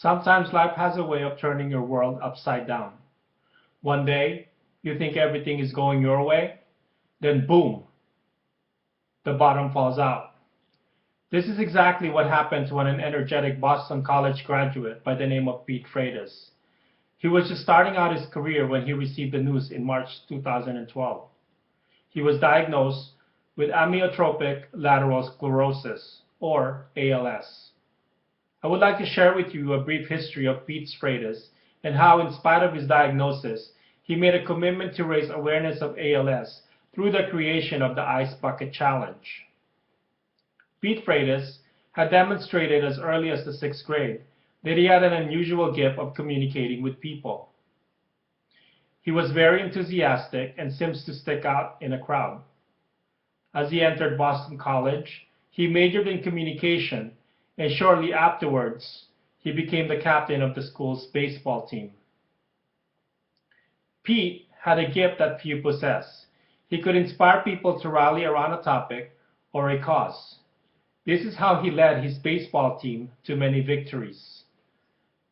Sometimes life has a way of turning your world upside down. One day, you think everything is going your way, then boom, the bottom falls out. This is exactly what happened to an energetic Boston College graduate by the name of Pete Freitas. He was just starting out his career when he received the news in March 2012. He was diagnosed with amyotrophic lateral sclerosis, or ALS. I would like to share with you a brief history of Pete Freitas and how, in spite of his diagnosis, he made a commitment to raise awareness of ALS through the creation of the Ice Bucket Challenge. Pete Freitas had demonstrated as early as the 6th grade that he had an unusual gift of communicating with people. He was very enthusiastic and seems to stick out in a crowd. As he entered Boston College, he majored in communication, and shortly afterwards, he became the captain of the school's baseball team. Pete had a gift that few possess. He could inspire people to rally around a topic or a cause. This is how he led his baseball team to many victories.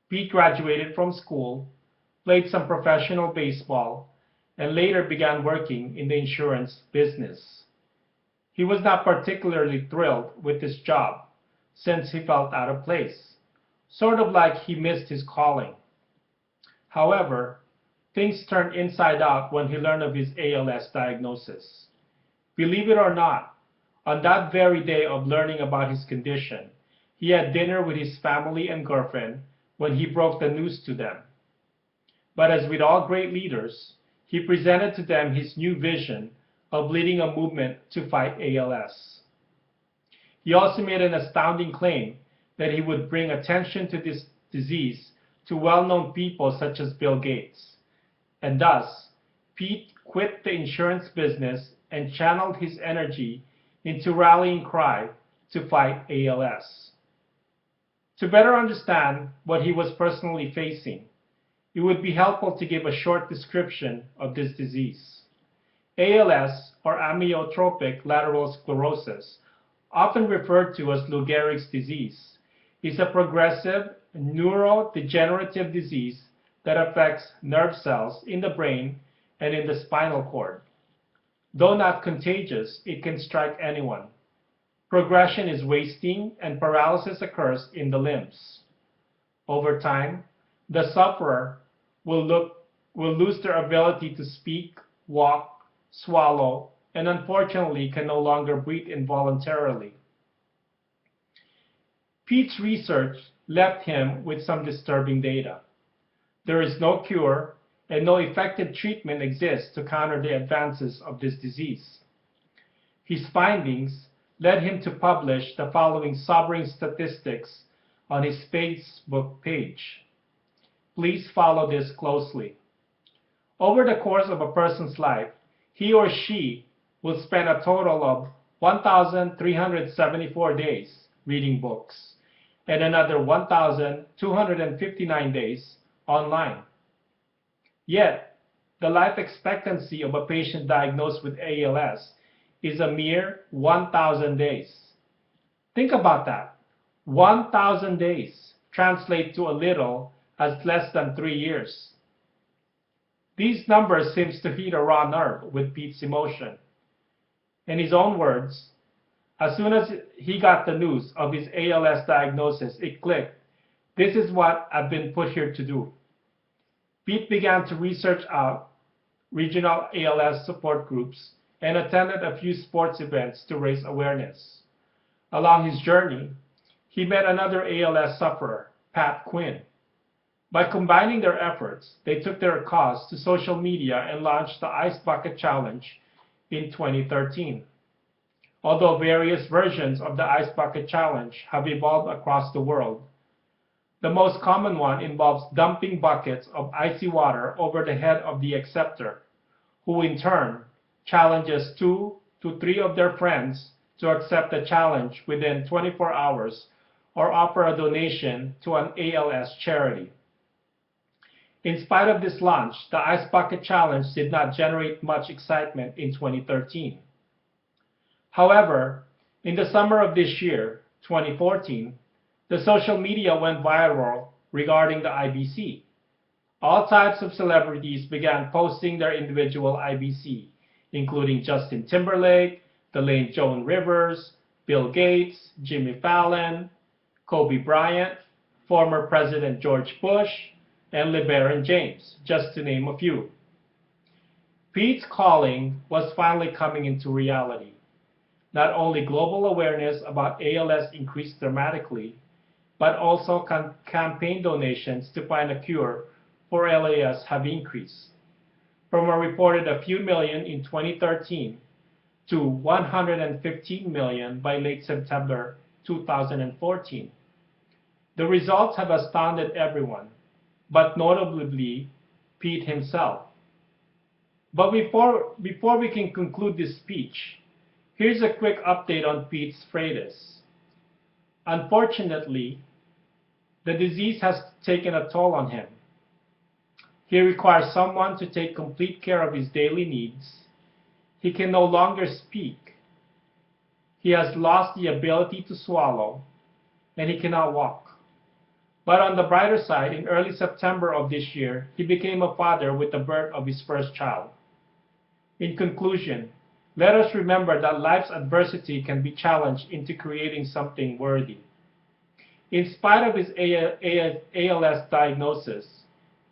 Pete graduated from school, played some professional baseball, and later began working in the insurance business. He was not particularly thrilled with his job, since he felt out of place, sort of like he missed his calling. However, things turned inside out when he learned of his ALS diagnosis. Believe it or not, on that very day of learning about his condition, he had dinner with his family and girlfriend when he broke the news to them. But as with all great leaders, he presented to them his new vision of leading a movement to fight ALS. He also made an astounding claim that he would bring attention to this disease to well-known people such as Bill Gates. And thus, Pete quit the insurance business and channeled his energy into rallying cry to fight ALS. To better understand what he was personally facing, it would be helpful to give a short description of this disease. ALS, or amyotrophic lateral sclerosis, often referred to as Lou Gehrig's disease, is a progressive neurodegenerative disease that affects nerve cells in the brain and in the spinal cord. Though not contagious, it can strike anyone. Progression is wasting and paralysis occurs in the limbs. Over time, the sufferer will lose their ability to speak, walk, swallow, and unfortunately can no longer breathe involuntarily. Pete's research left him with some disturbing data. There is no cure, and no effective treatment exists to counter the advances of this disease. His findings led him to publish the following sobering statistics on his Facebook page. Please follow this closely. Over the course of a person's life, he or she will spend a total of 1,374 days reading books and another 1,259 days online. Yet, the life expectancy of a patient diagnosed with ALS is a mere 1,000 days. Think about that. 1,000 days translate to a little as less than 3 years. These numbers seems to hit a raw nerve with Pete's emotion. In his own words, as soon as he got the news of his ALS diagnosis, it clicked. This is what I've been put here to do. Pete began to research out regional ALS support groups and attended a few sports events to raise awareness. Along his journey, he met another ALS sufferer, Pat Quinn. By combining their efforts, they took their cause to social media and launched the Ice Bucket Challenge in 2013. Although various versions of the Ice Bucket Challenge have evolved across the world, the most common one involves dumping buckets of icy water over the head of the acceptor, who in turn challenges 2 to 3 of their friends to accept the challenge within 24 hours or offer a donation to an ALS charity. In spite of this launch, the Ice Bucket Challenge did not generate much excitement in 2013. However, in the summer of this year, 2014, the social media went viral regarding the IBC. All types of celebrities began posting their individual IBC, including Justin Timberlake, the late Joan Rivers, Bill Gates, Jimmy Fallon, Kobe Bryant, former President George Bush, and LeBaron James, just to name a few. Pete's calling was finally coming into reality. Not only global awareness about ALS increased dramatically, but also campaign donations to find a cure for LAS have increased, from a reported a few million in 2013 to 115 million by late September 2014. The results have astounded everyone, but notably Pete himself. But before we can conclude this speech, here's a quick update on Pete's fracas. Unfortunately, the disease has taken a toll on him. He requires someone to take complete care of his daily needs. He can no longer speak. He has lost the ability to swallow, and he cannot walk. But on the brighter side, in early September of this year, he became a father with the birth of his first child. In conclusion, let us remember that life's adversity can be challenged into creating something worthy. In spite of his ALS diagnosis,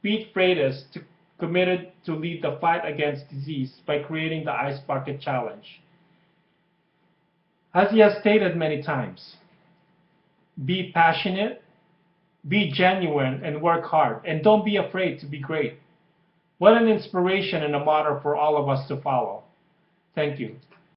Pete Freitas committed to lead the fight against disease by creating the Ice Bucket Challenge. As he has stated many times, be passionate, be genuine, and work hard, and don't be afraid to be great. What an inspiration and a model for all of us to follow. Thank you.